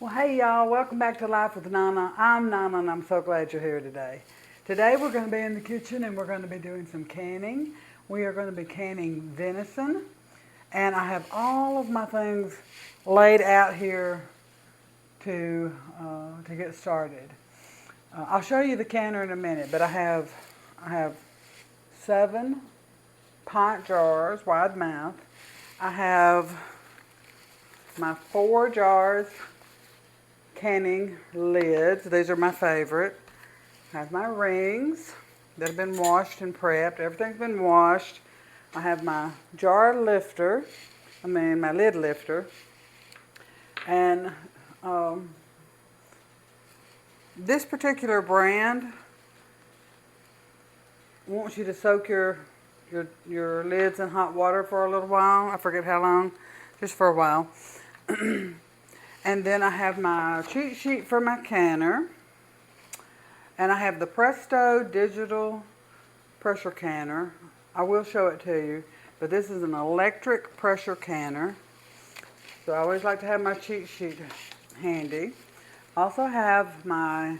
Well, hey y'all, welcome back to Life with Nana. I'm Nana and I'm so glad you're here today. Today we're going to be in the kitchen and we're going to be doing some canning. We are going to be canning venison and I have all of my things laid out here to get started. I'll show you the canner in a minute, but I have 7 pint jars, wide mouth. I have my 4 jars canning lids. These are my favorite. I have my rings that have been washed and prepped. Everything's been washed. I have my jar lifter, my lid lifter. And this particular brand wants you to soak your lids in hot water for a little while. I forget how long, just for a while. And then I have my cheat sheet for my canner. And I have the Presto digital pressure canner. I will show it to you, but this is an electric pressure canner. So I always like to have my cheat sheet handy. I also have my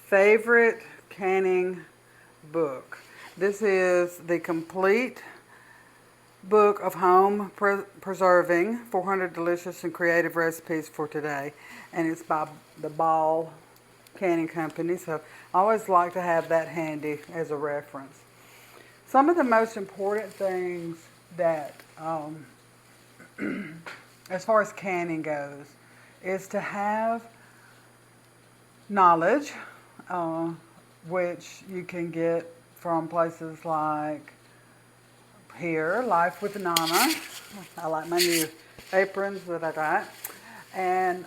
favorite canning book. This is the complete book of home preserving 400 delicious and creative recipes for today, and it's by the Ball Canning Company, so I always like to have that handy as a reference. Some of the most important things that as far as canning goes is to have knowledge, which you can get from places like here, Life with Nana. I like my new aprons that I got. And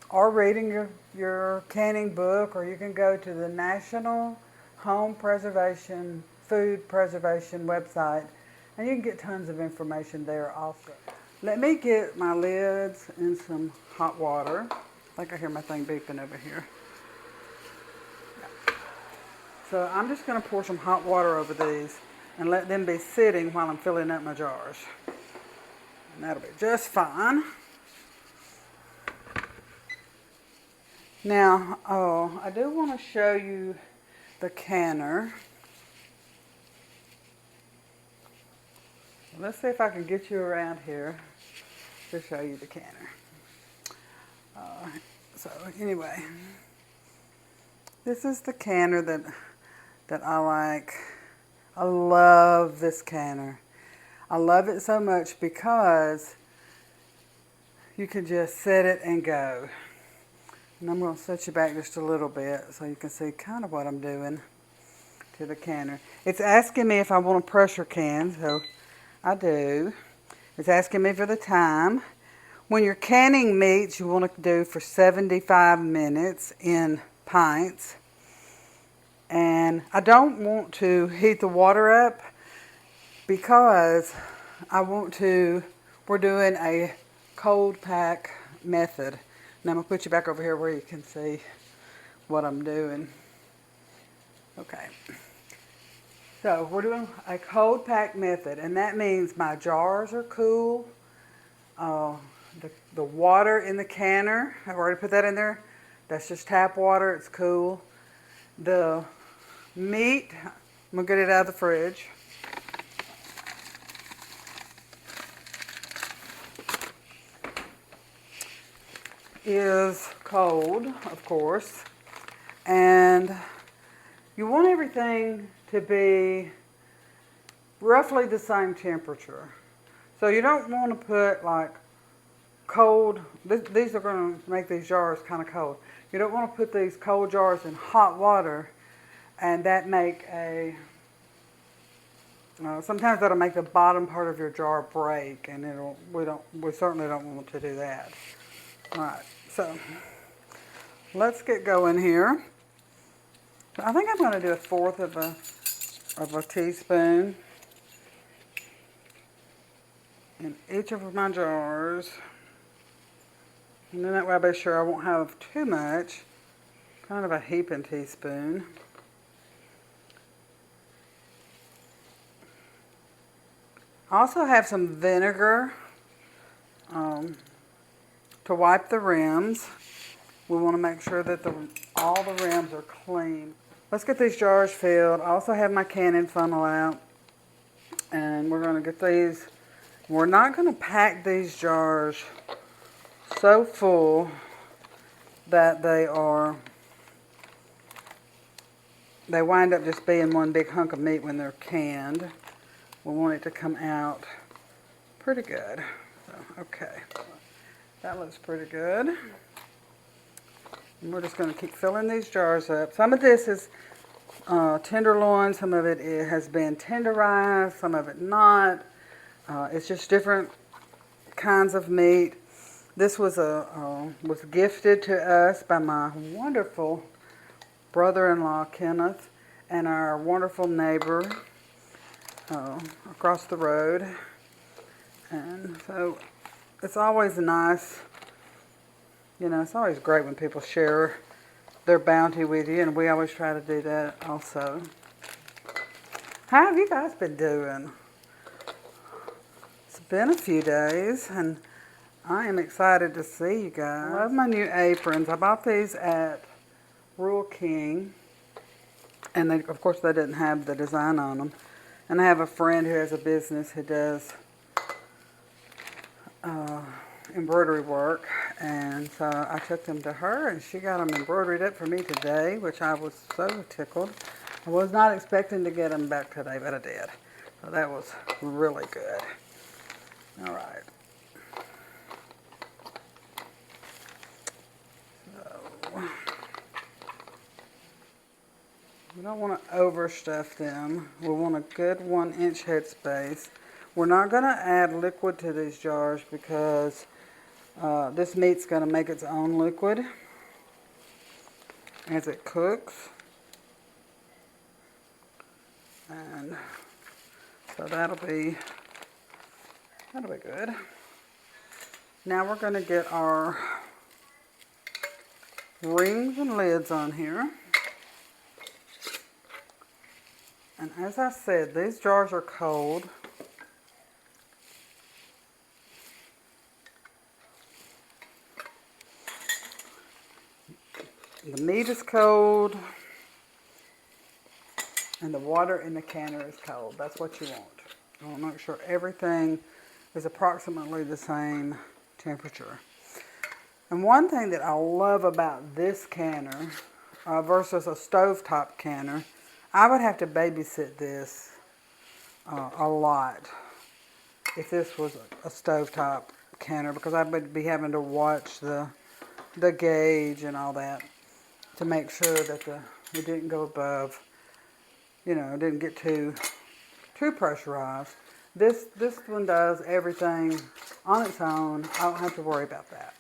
or reading your canning book, or you can go to the National Home Preservation, Food Preservation website, and you can get tons of information there also. Let me get my lids in some hot water. I think I hear my thing beeping over here. So I'm just going to pour some hot water over these and let them be sitting while I'm filling up my jars. And that'll be just fine. Now, I do want to show you the canner. Let's see if I can get you around here to show you the canner. So anyway, this is the canner that I like. I love this canner. I love it so much because you can just set it and go. And I'm going to set you back just a little bit so you can see kind of what I'm doing to the canner. It's asking me if I want a pressure can, so I do. It's asking me for the time. When you're canning meats, you want to do for 75 minutes in pints. And I don't want to heat the water up because we're doing a cold pack method. And I'm going to put you back over here where you can see what I'm doing. Okay. So we're doing a cold pack method, and that means my jars are cool. The water in the canner, I've already put that in there. That's just tap water, it's cool. The meat, I'm going to get it out of the fridge. Is cold, of course, and you want everything to be roughly the same temperature. So you don't want to put like cold, these are going to make these jars kind of cold. You don't want to put these cold jars in hot water, and that make sometimes that'll make the bottom part of your jar break, and we certainly don't want to do that. All right, so let's get going here. I think I'm going to do 1/4 of a teaspoon in each of my jars. And then that way I'll be sure I won't have too much. Kind of a heaping teaspoon. I also have some vinegar to wipe the rims. We want to make sure that all the rims are clean. Let's get these jars filled. I also have my canning funnel out. And we're going to get these. We're not going to pack these jars so full that they wind up just being one big hunk of meat when they're canned. We want it to come out pretty good. So, okay, that looks pretty good. And we're just going to keep filling these jars up. Some of this is tenderloin, some of it has been tenderized, some of it not. It's just different kinds of meat. This was gifted to us by my wonderful brother-in-law Kenneth and our wonderful neighbor across the road. And so it's always nice, it's always great when people share their bounty with you, and we always try to do that also. How have you guys been doing? It's been a few days, and I am excited to see you guys. I love my new aprons. I bought these at Rural King, and of course they didn't have the design on them. And I have a friend who has a business who does embroidery work, and so I took them to her, and she got them embroidered up for me today, which I was so tickled. I was not expecting to get them back today, but I did. So that was really good. All right. So we don't want to overstuff them. We want a good 1-inch headspace. We're not going to add liquid to these jars because this meat's going to make its own liquid as it cooks. And so that'll be good. Now we're going to get our rings and lids on here. And as I said, these jars are cold. The meat is cold, and the water in the canner is cold. That's what you want. You want to make sure everything is approximately the same temperature. And one thing that I love about this canner versus a stovetop canner, I would have to babysit this a lot if this was a stovetop canner, because I would be having to watch the gauge and all that to make sure that it didn't go above, it didn't get too pressurized. This one does everything on its own. I don't have to worry about that.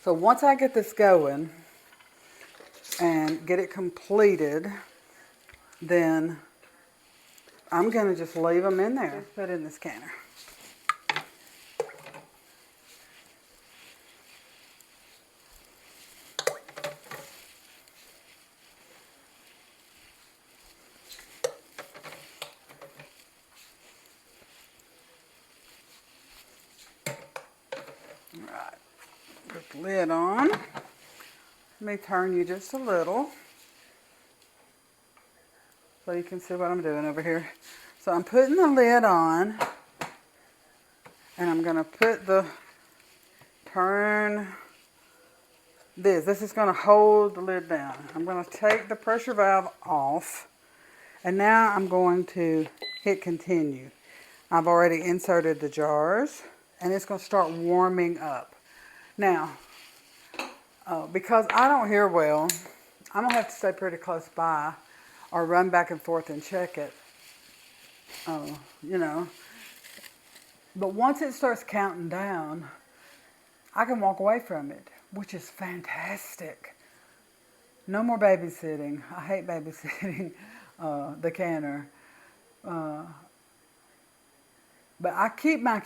So once I get this going and get it completed, then I'm going to just leave them in there. Put in this canner. Alright, put the lid on. Let me turn you just a little so you can see what I'm doing over here. So I'm putting the lid on, and I'm going to turn this. This is going to hold the lid down. I'm going to take the pressure valve off, and now I'm going to hit continue. I've already inserted the jars, and it's going to start warming up. Now, because I don't hear well, I'm going to have to stay pretty close by or run back and forth and check it, But once it starts counting down, I can walk away from it, which is fantastic. No more babysitting. I hate babysitting the canner. But I keep my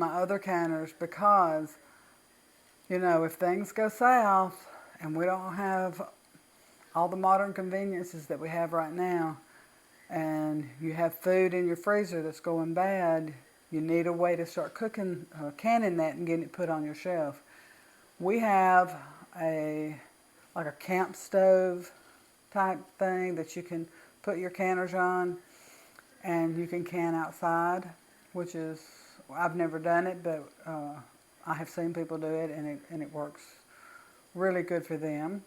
other canners, because, if things go south and we don't have all the modern conveniences that we have right now, and you have food in your freezer that's going bad, you need a way to start cooking, canning that and getting it put on your shelf. We have like a camp stove type thing that you can put your canners on, and you can can outside, which is, I've never done it, but I have seen people do it, and it works really good for them.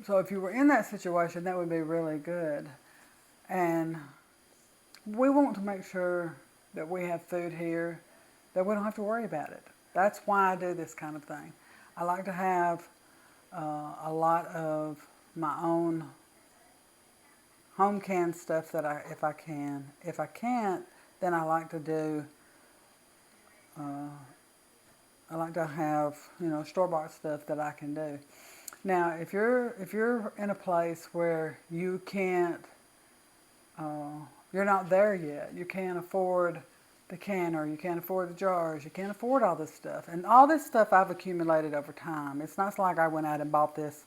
So if you were in that situation, that would be really good. And we want to make sure that we have food here that we don't have to worry about it. That's why I do this kind of thing. I like to have a lot of my own home canned stuff that if I can. If I can't, then I like to do, I like to have, store-bought stuff that I can do. Now, if you're in a place where you can't, you're not there yet, you can't afford the canner, you can't afford the jars, you can't afford all this stuff. And all this stuff I've accumulated over time. It's not like I went out and bought this,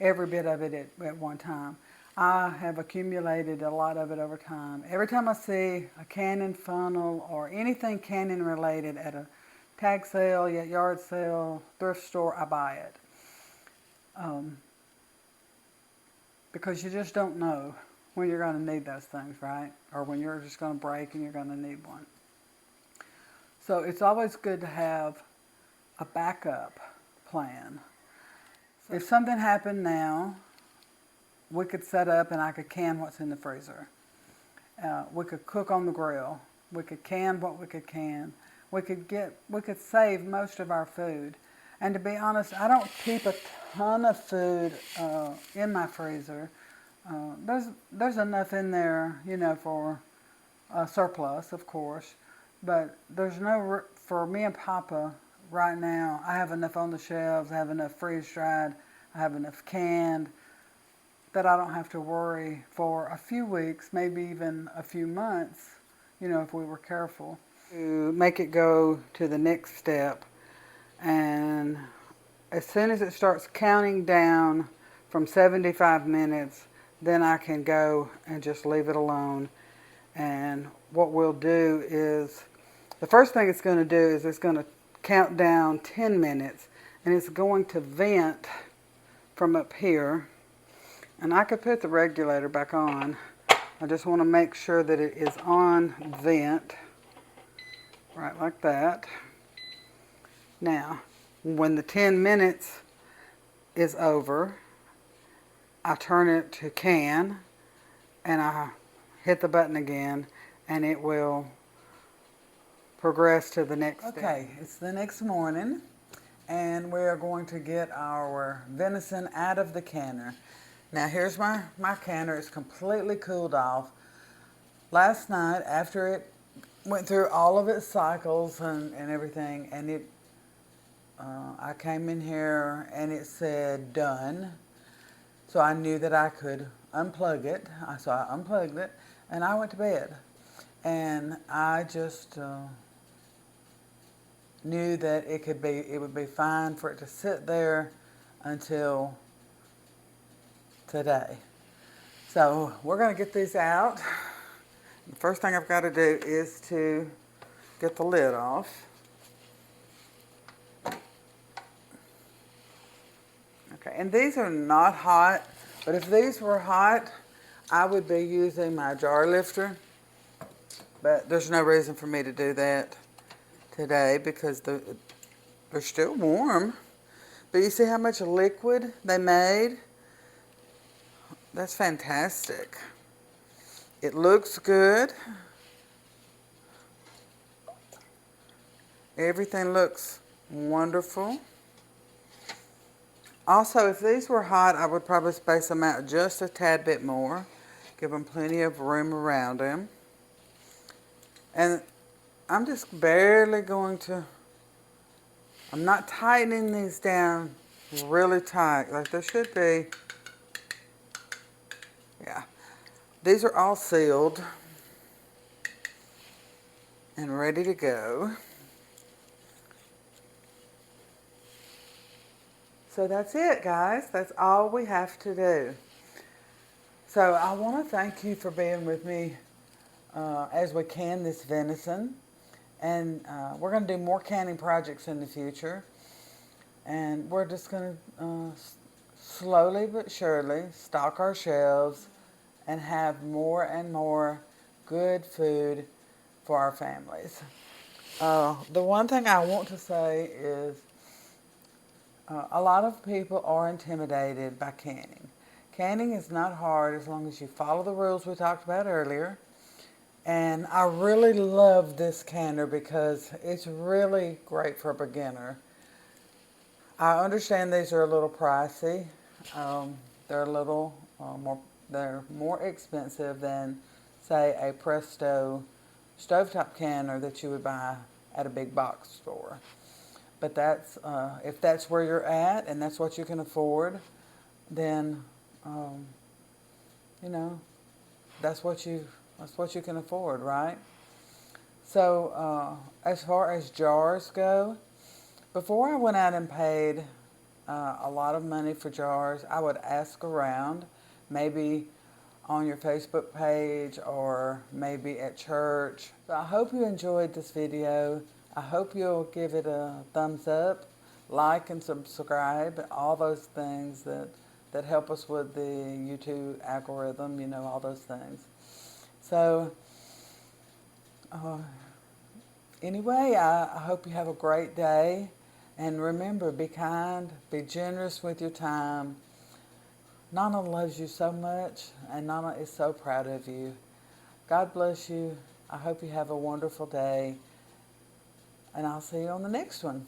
every bit of it at one time. I have accumulated a lot of it over time. Every time I see a canning funnel or anything canning related at a tag sale, yard sale, thrift store, I buy it. Because you just don't know when you're going to need those things, right? Or when you're just going to break and you're going to need one. So it's always good to have a backup plan. So if something happened now, we could set up and I could can what's in the freezer. We could cook on the grill. We could can what we could can. We could save most of our food. And to be honest, I don't keep a ton of food in my freezer. There's enough in there, for surplus, of course. But there's no, for me and Papa right now, I have enough on the shelves, I have enough freeze-dried, I have enough canned, that I don't have to worry for a few weeks, maybe even a few months, if we were careful. To make it go to the next step. And as soon as it starts counting down from 75 minutes, then I can go and just leave it alone. And what we'll do is, the first thing it's going to do is it's going to count down 10 minutes, and it's going to vent from up here. And I could put the regulator back on. I just want to make sure that it is on vent, right like that. Now, when the 10 minutes is over, I turn it to can, and I hit the button again, and it will progress to the next step. Okay, it's the next morning, and we're going to get our venison out of the canner. Now here's my canner. It's completely cooled off. Last night, after it went through all of its cycles and everything, and I came in here and it said done. So I knew that I could unplug it. So I unplugged it and I went to bed. And I just knew that it would be fine for it to sit there until today. So we're going to get these out. The first thing I've got to do is to get the lid off. Okay, and these are not hot, but if these were hot, I would be using my jar lifter. But there's no reason for me to do that today because they're still warm. But you see how much liquid they made? That's fantastic. It looks good. Everything looks wonderful. Also, if these were hot, I would probably space them out just a tad bit more. Give them plenty of room around them. And I'm just barely going to, I'm not tightening these down really tight like they should be. Yeah. These are all sealed and ready to go. So that's it, guys. That's all we have to do. So I want to thank you for being with me as we can this venison. And we're going to do more canning projects in the future. And we're just going to slowly but surely stock our shelves and have more and more good food for our families. The one thing I want to say is a lot of people are intimidated by canning. Canning is not hard as long as you follow the rules we talked about earlier. And I really love this canner because it's really great for a beginner. I understand these are a little pricey. They're a little they're more expensive than, say, a Presto stovetop canner that you would buy at a big box store. But that's if that's where you're at and that's what you can afford, then you know that's what you can afford, right? So as far as jars go, before I went out and paid a lot of money for jars, I would ask around, maybe on your Facebook page or maybe at church. So I hope you enjoyed this video. I hope you'll give it a thumbs up, like and subscribe, all those things that help us with the YouTube algorithm, all those things. So anyway, I hope you have a great day. And remember, be kind, be generous with your time. Nana loves you so much, and Nana is so proud of you. God bless you. I hope you have a wonderful day, and I'll see you on the next one.